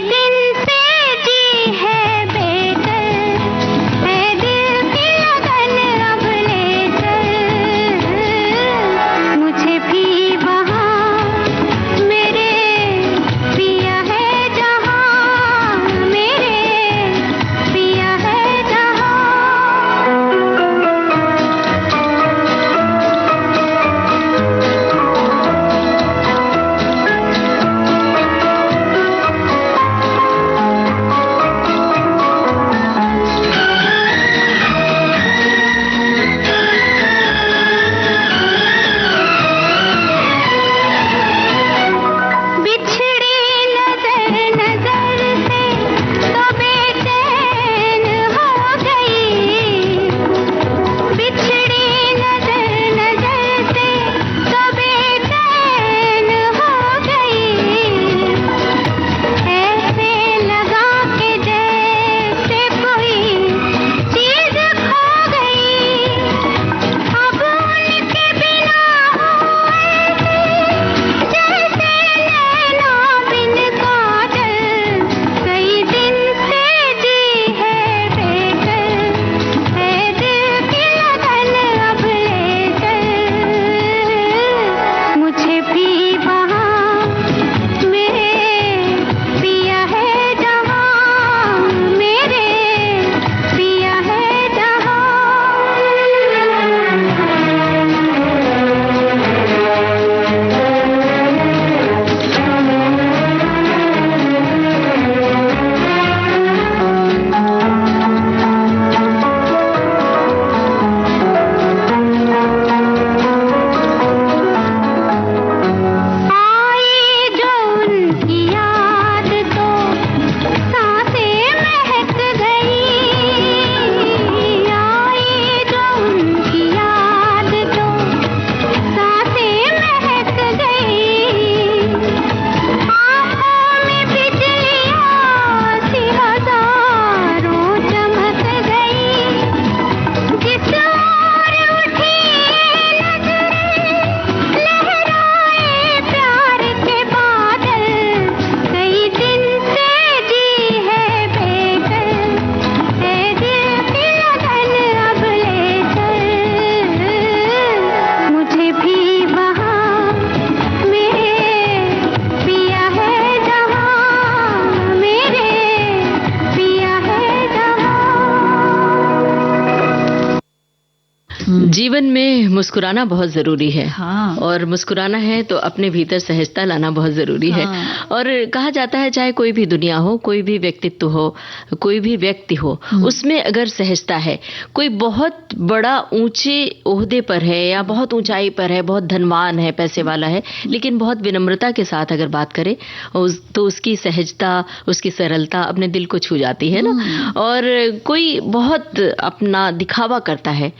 जीवन में मुस्कुराना बहुत जरूरी है। हाँ। और मुस्कुराना है तो अपने भीतर सहजता लाना बहुत जरूरी है। और कहा जाता है चाहे कोई भी दुनिया हो, कोई भी व्यक्तित्व हो, कोई भी व्यक्ति हो, उसमें अगर सहजता है, कोई बहुत बड़ा ऊंचे ओहदे पर है या बहुत ऊंचाई पर है, बहुत धनवान है, पैसे वाला है, लेकिन बहुत विनम्रता के साथ अगर बात करे तो उसकी सहजता, उसकी सरलता अपने दिल को छू जाती है ना। और कोई बहुत अपना दिखावा करता है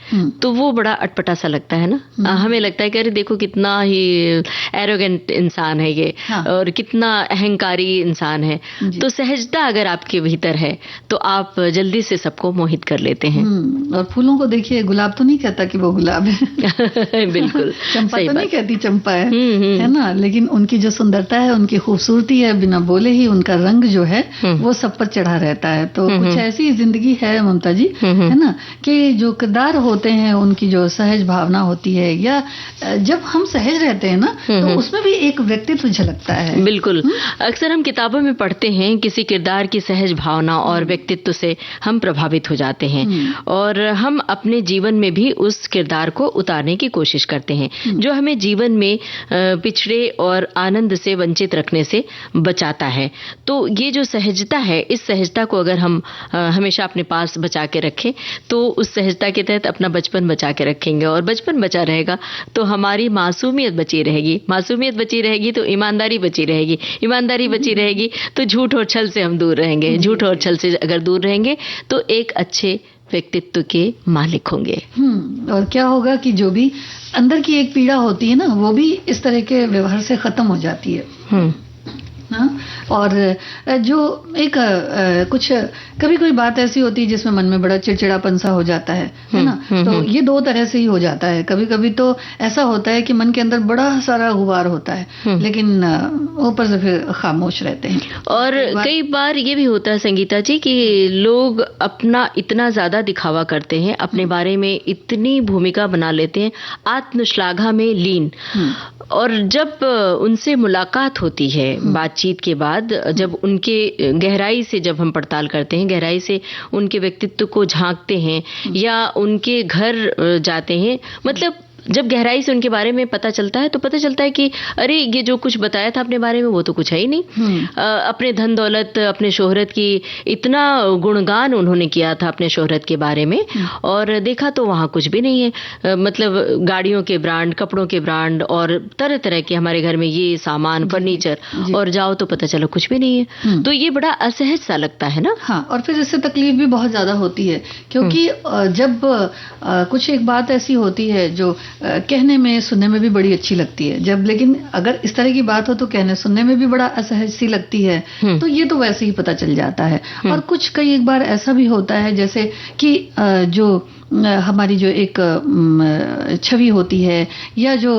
तो वो बड़ा अटपटा सा लगता है ना। हमें लगता है कि अरे देखो कितना ही एरोगेंट इंसान है ये। हाँ। और कितना अहंकारी इंसान है। तो सहजता अगर आपके भीतर है तो आप जल्दी से सबको मोहित कर लेते हैं। और फूलों को देखिए, गुलाब तो नहीं कहता कि वो गुलाब है। बिल्कुल। चंपा तो नहीं कहती चंपा है ना, लेकिन उनकी जो सुंदरता है, उनकी खूबसूरती है, बिना बोले ही उनका रंग जो है वो सब पर चढ़ा रहता है। तो कुछ ऐसी जिंदगी है ममता जी, है ना, कि जो किरदार होते हैं उनकी जो सहज भावना होती है, या जब हम सहज रहते हैं ना तो उसमें भी एक व्यक्तित्व झलकता है। बिल्कुल। अक्सर हम किताबों में पढ़ते हैं किसी किरदार की सहज भावना और व्यक्तित्व से हम प्रभावित हो जाते हैं और हम अपने जीवन में भी उस किरदार को उतारने की कोशिश करते हैं जो हमें जीवन में पिछड़े और आनंद से वंचित रखने से बचाता है। तो ये जो सहजता है, इस सहजता को अगर हम हमेशा अपने पास बचा के रखें तो उस सहजता के तहत अपना बचपन बचा के रखेंगे और बचपन बचा रहेगा तो हमारी मासूमियत बची रहेगी, मासूमियत बची रहेगी तो ईमानदारी बची रहेगी, ईमानदारी बची रहेगी तो झूठ और छल से हम दूर रहेंगे, झूठ और छल से अगर दूर रहेंगे तो एक अच्छे व्यक्तित्व के मालिक होंगे। और क्या होगा कि जो भी अंदर की एक पीड़ा होती है ना, वो भी इस तरह के व्यवहार से खत्म हो जाती है। और जो एक कुछ कभी कोई बात ऐसी होती है जिसमें मन में बड़ा चिड़चिड़ापन सा हो जाता है ना, तो ये दो तरह से ही हो जाता है। कभी कभी तो ऐसा होता है कि मन के अंदर बड़ा सारा गुबार होता है लेकिन ऊपर से फिर खामोश रहते हैं। और कई बार ये भी होता है संगीता जी कि लोग अपना इतना ज्यादा दिखावा करते हैं, अपने बारे में इतनी भूमिका बना लेते हैं, आत्मश्लाघा में लीन, और जब उनसे मुलाकात होती है बातचीत के बाद, जब उनके गहराई से जब हम पड़ताल करते हैं, गहराई से उनके व्यक्तित्व को झांकते हैं या उनके घर जाते हैं, मतलब जब गहराई से उनके बारे में पता चलता है तो पता चलता है कि अरे ये जो कुछ बताया था अपने बारे में वो तो कुछ है ही नहीं। अपने धन दौलत, अपने शोहरत की इतना गुणगान उन्होंने किया था अपने शोहरत के बारे में और देखा तो वहाँ कुछ भी नहीं है। मतलब गाड़ियों के ब्रांड, कपड़ों के ब्रांड और तरह तरह के हमारे घर में ये सामान, फर्नीचर, और जाओ तो पता चला कुछ भी नहीं है। तो ये बड़ा असहज सा लगता है ना। हाँ, और फिर इससे तकलीफ भी बहुत ज्यादा होती है क्योंकि जब कुछ एक बात ऐसी होती है जो कहने में, सुनने में भी बड़ी अच्छी लगती है, जब लेकिन अगर इस तरह की बात हो तो कहने सुनने में भी बड़ा असहज सी लगती है, तो ये तो वैसे ही पता चल जाता है। और कुछ कई एक बार ऐसा भी होता है जैसे कि जो हमारी जो एक छवि होती है या जो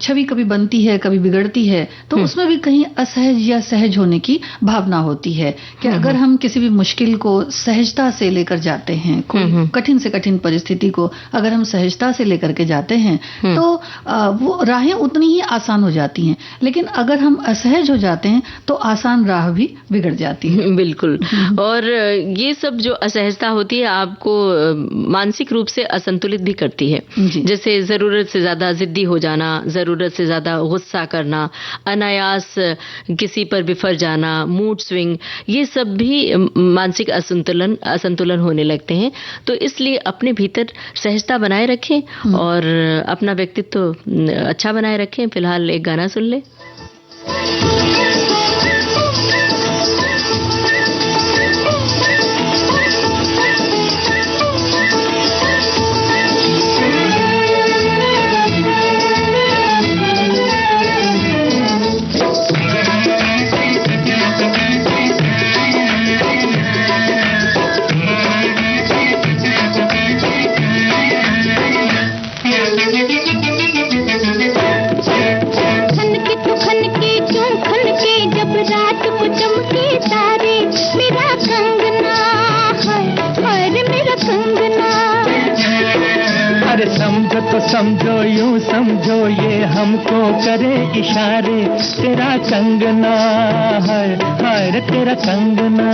छवि कभी बनती है कभी बिगड़ती है, तो उसमें भी कहीं असहज या सहज होने की भावना होती है कि अगर हम किसी भी मुश्किल को सहजता से लेकर जाते हैं, कोई कठिन से कठिन परिस्थिति को अगर हम सहजता से लेकर के जाते हैं तो वो राहें उतनी ही आसान हो जाती हैं, लेकिन अगर हम असहज हो जाते हैं तो आसान राह भी बिगड़ जाती है। बिल्कुल। और ये सब जो असहजता होती है आपको मानसिक रूप से असंतुलित भी करती है। जैसे जरूरत से ज्यादा जिद्दी हो जाना, जरूरत से ज्यादा गुस्सा करना, अनायास किसी पर बिफर जाना, मूड स्विंग, ये सब भी मानसिक असंतुलन होने लगते हैं। तो इसलिए अपने भीतर सहजता बनाए रखें और अपना व्यक्तित्व अच्छा बनाए रखें। फिलहाल एक गाना सुन ले। तो समझो यूं समझो ये हमको करे इशारे, तेरा कंगना है, हाय तेरा कंगना।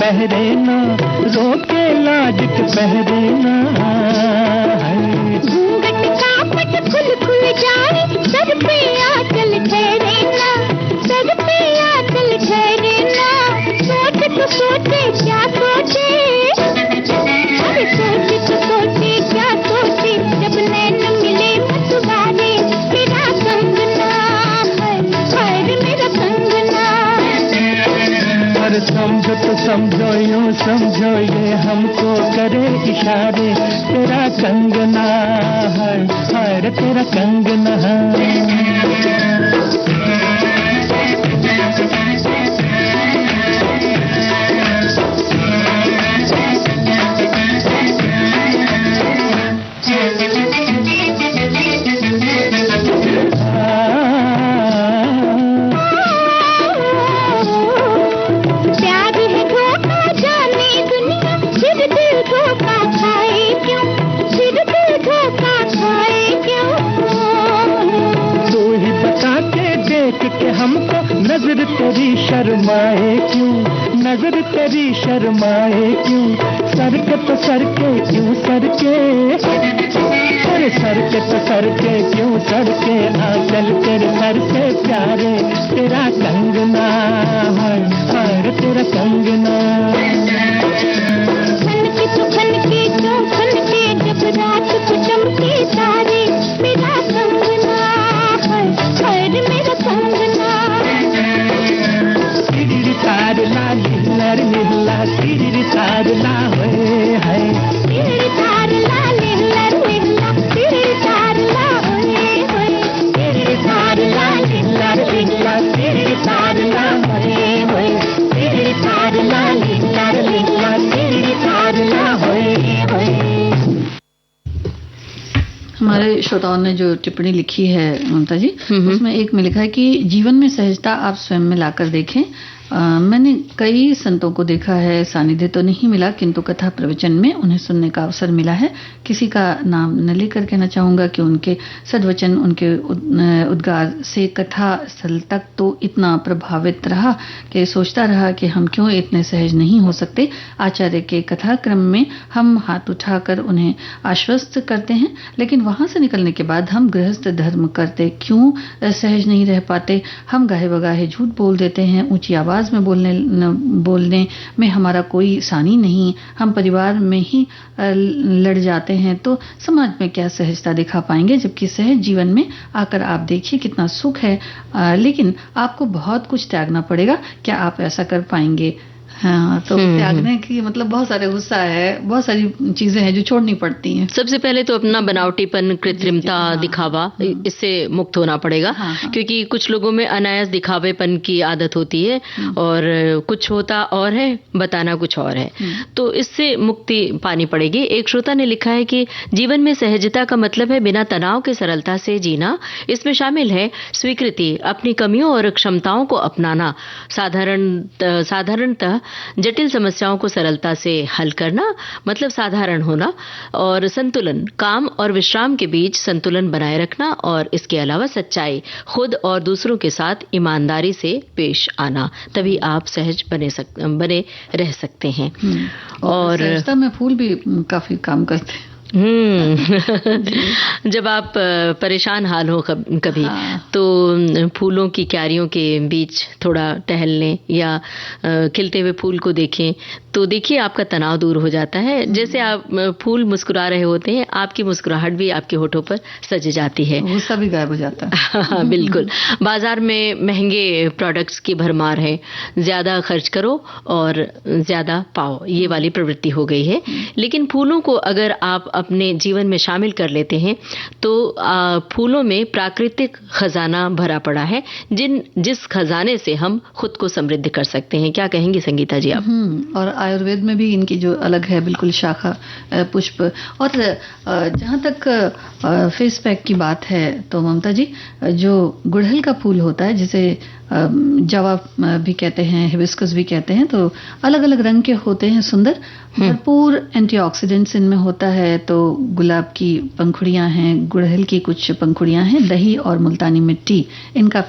पहरे ना, रोके लाज के पहरे ना। घूंघट का पट खुल जाए, सर पे आंचल ठहरे ना, सर पे आंचल ठहरे ना। सोच तो सोचे क्या सोचे, अरे सोच तो सोचे क्या सोचे, जब नैन मिले मतवारे मेरा कंगना है मेरा कंगना। अरे समझो तो समझो यूं समझो ये हमको करे इशारे, तेरा कंगना है रे तेरा कंगना है। नजर तेरी शर्माए क्यों, नजर तेरी शर्माए क्यों, सर के तो सर के क्यों सर के, अरे सर के तो सर के क्यों सर के, आंचल तेरे सर से प्यारे तेरा कंगना है तेरा कंगना। खनके तो खनके क्यों खनके, जब रात को चमके तारे मेरा कंगना है मेरा कंगना। तार ला लिहलर लिहला, तिरी तार ला होए है, तिरी तार ला लिहलर लिहला, तिरी तार ला होए होए, तिरी तार ला लिहलर लिहला, तिरी तार ला होए होए, तिरी तार ला लिहलर लिहला, तिरी तार ला होए होए। हमारे श्रोताओं ने जो टिप्पणी लिखी है ममता जी, उसमें एक में लिखा है कि जीवन में सहजता आप स्वयं में लाकर देखें। मैंने कई संतों को देखा है, सानिध्य तो नहीं मिला, किंतु कथा प्रवचन में उन्हें सुनने का अवसर मिला है। किसी का नाम न लेकर कहना चाहूंगा कि उनके सद्वचन, उनके उद्गार से कथा स्थल तक तो इतना प्रभावित रहा कि सोचता रहा कि हम क्यों इतने सहज नहीं हो सकते। आचार्य के कथाक्रम में हम हाथ उठाकर उन्हें आश्वस्त करते हैं, लेकिन वहां से निकलने के बाद हम गृहस्थ धर्म करते क्यों सहज नहीं रह पाते। हम गाहे बगाहे झूठ बोल देते हैं, ऊंची आवाज में बोलने में हमारा कोई सानी नहीं, हम परिवार में ही लड़ जाते हैं, तो समाज में क्या सहजता दिखा पाएंगे। जबकि सहज जीवन में आकर आप देखिए कितना सुख है, लेकिन आपको बहुत कुछ त्यागना पड़ेगा। क्या आप ऐसा कर पाएंगे? हाँ, तो त्यागने की मतलब बहुत सारे गुस्सा है, बहुत सारी चीजें हैं जो छोड़नी पड़ती हैं। सबसे पहले तो अपना बनावटीपन, कृत्रिमता, दिखावा, इससे मुक्त होना पड़ेगा। क्योंकि कुछ लोगों में अनायास दिखावेपन की आदत होती है और कुछ होता और है, बताना कुछ और है, तो इससे मुक्ति पानी पड़ेगी। एक श्रोता ने लिखा है कि जीवन में सहजता का मतलब है बिना तनाव के सरलता से जीना। इसमें शामिल है स्वीकृति, अपनी कमियों और क्षमताओं को अपनाना, साधारणतः जटिल समस्याओं को सरलता से हल करना, मतलब साधारण होना, और संतुलन, काम और विश्राम के बीच संतुलन बनाए रखना, और इसके अलावा सच्चाई, खुद और दूसरों के साथ ईमानदारी से पेश आना। तभी आप सहज बने रह सकते हैं। और सहजता में फूल भी काफी काम करते हैं। जब आप परेशान हाल हो कभी, तो फूलों की क्यारियों के बीच थोड़ा टहल लें या खिलते हुए फूल को देखें, तो देखिए आपका तनाव दूर हो जाता है। जैसे आप फूल मुस्कुरा रहे होते हैं, आपकी मुस्कुराहट भी आपके होठों पर सज जाती है, गुस्सा भी गायब हो जाता है। बिल्कुल। बाजार में महंगे प्रोडक्ट्स की भरमार है, ज्यादा खर्च करो और ज्यादा पाओ, ये वाली प्रवृत्ति हो गई है। लेकिन फूलों को अगर आप अपने जीवन में शामिल कर लेते हैं तो फूलों में प्राकृतिक खजाना भरा पड़ा है, जिस खजाने से हम खुद को समृद्ध कर सकते हैं। क्या कहेंगी संगीता जी आप? और आयुर्वेद में भी इनकी जो अलग है बिल्कुल शाखा, पुष्प। और जहाँ तक फेस पैक की बात है तो ममता जी, जो गुड़हल का फूल होता है जिसे जावा भी कहते हैं, हिबिस्कस भी कहते हैं। तो अलग अलग रंग के होते हैं, सुंदर, भरपूर एंटीऑक्सीडेंट्स इनमें होता है। तो गुलाब की पंखुड़ियां हैं, गुड़हल की कुछ पंखुड़ियां हैं, दही और मुल्तानी मिट्टी, इनका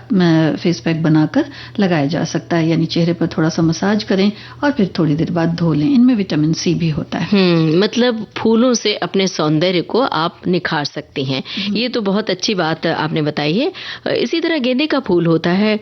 फेस पैक बनाकर लगाया जा सकता है। यानी चेहरे पर थोड़ा सा मसाज करें और फिर थोड़ी देर बाद धो लें। इनमें विटामिन सी भी होता है। मतलब फूलों से अपने सौंदर्य को आप निखार सकती हैं। ये तो बहुत अच्छी बात आपने बताई है। इसी तरह गेंदे का फूल होता है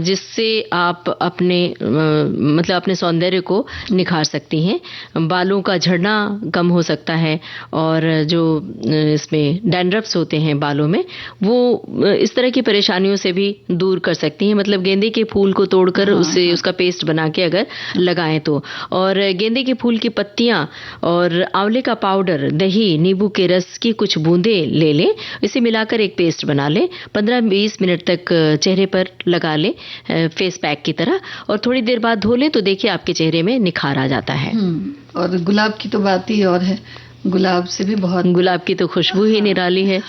जिससे आप अपने सौंदर्य को निखार सकती हैं। बालों का झड़ना कम हो सकता है और जो इसमें डैंड्रफ्स होते हैं बालों में, वो इस तरह की परेशानियों से भी दूर कर सकती हैं। मतलब गेंदे के फूल को तोड़कर उसका पेस्ट बना के अगर लगाएं तो। और गेंदे के फूल की पत्तियां और आंवले का पाउडर, दही, नींबू के रस की कुछ बूंदें ले लें, इसे मिलाकर एक पेस्ट बना लें, 15-20 मिनट तक चेहरे पर लगा लें फेस पैक की तरह, और थोड़ी देर बाद धो लें तो देखिए आपके चेहरे में निखार आ जाता है। और गुलाब की तो बात ही और है। गुलाब से भी बहुत, गुलाब की तो खुशबू ही निराली है।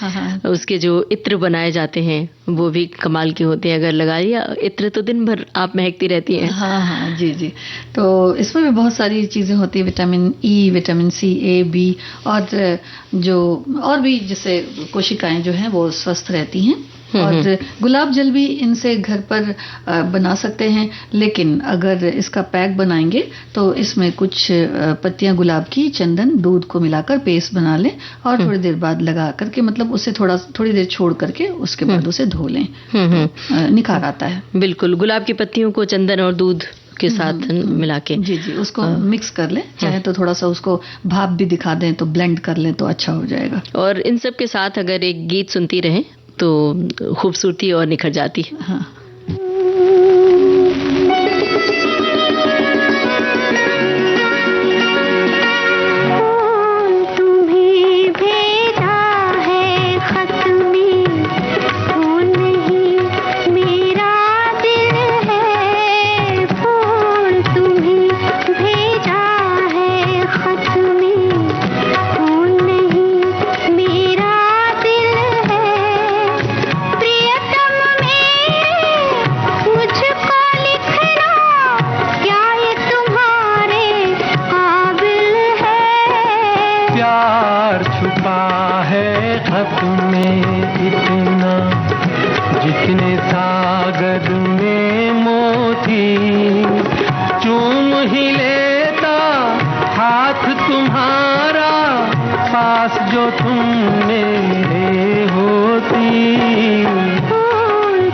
उसके जो इत्र बनाए जाते हैं वो भी कमाल के होते हैं। अगर लगा लिया इत्र तो दिन भर आप महकती रहती हैं। हाँ, जी जी। तो इसमें भी बहुत सारी चीजें होती है, विटामिन ई, विटामिन सी, ए, बी, और भी जैसे कोशिकाएं जो हैं वो स्वस्थ रहती हैं। और गुलाब जल भी इनसे घर पर बना सकते हैं। लेकिन अगर इसका पैक बनाएंगे तो इसमें कुछ पत्तियां गुलाब की, चंदन, दूध को मिलाकर पेस्ट बना लें और थोड़ी देर बाद लगा करके, मतलब उसे थोड़ी देर छोड़ करके उसके बाद उसे धो लें। निखार आता है। बिल्कुल, गुलाब की पत्तियों को चंदन और दूध के साथ मिला के जी जी उसको मिक्स कर लें। चाहे तो थोड़ा सा उसको भाप भी दिखा दें तो ब्लेंड कर लें तो अच्छा हो जाएगा। और इन सब के साथ अगर एक गीत सुनती रहें तो खूबसूरती और निखर जाती है। हाँ। जितने सागर में मोती, चूम ही लेता हाथ तुम्हारा, पास जो तुम मेरे होती।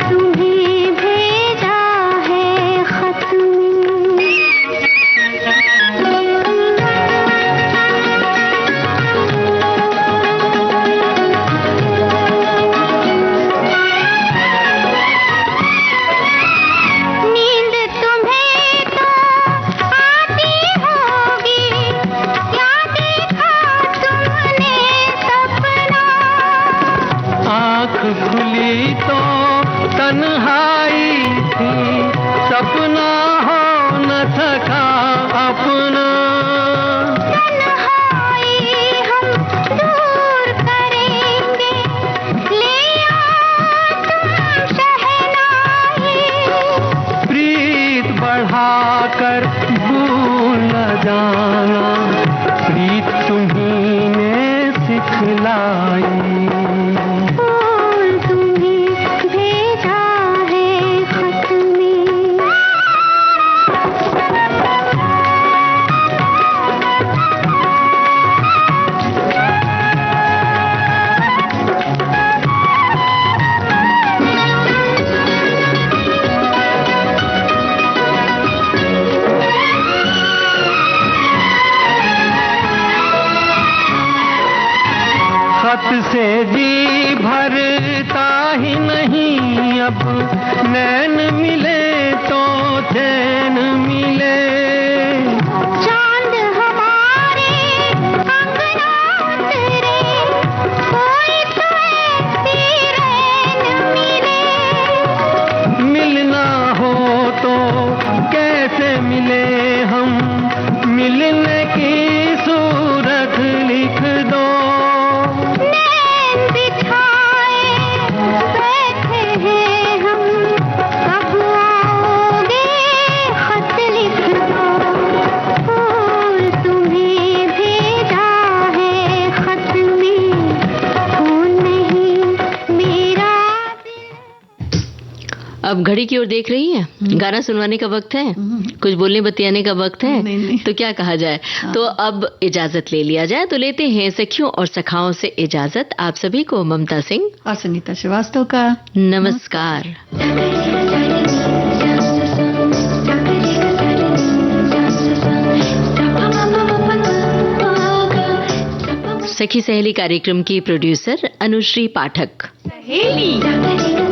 तुम्हें भेजा है खत खुली तो तन्हाई थी, सपना हो न सका अपना। तन्हाई हम दूर करेंगे, ले आओ तुम शहनाई। प्रीत बढ़ाकर भूल न जाना, प्रीत तुम्हीं ने सिखलाई। खत से जी भरता ही नहीं, अब नैन मिले तो चैन मिले। चांद हमारे अंगना उतरे, कोई तो ऐसी रैन मिले। मिलना हो तो कैसे मिले हम, मिलने की सूरत लिख दो। अब घड़ी की ओर देख रही हैं, गाना सुनवाने का वक्त है, कुछ बोलने बतियाने का वक्त है, नहीं। तो क्या कहा जाए। तो अब इजाजत ले लिया जाए, तो लेते हैं सखियों और सखाओं से इजाजत। आप सभी को ममता सिंह और संगीता श्रीवास्तव का नमस्कार। सखी सहेली कार्यक्रम की प्रोड्यूसर अनुश्री पाठक। सहेली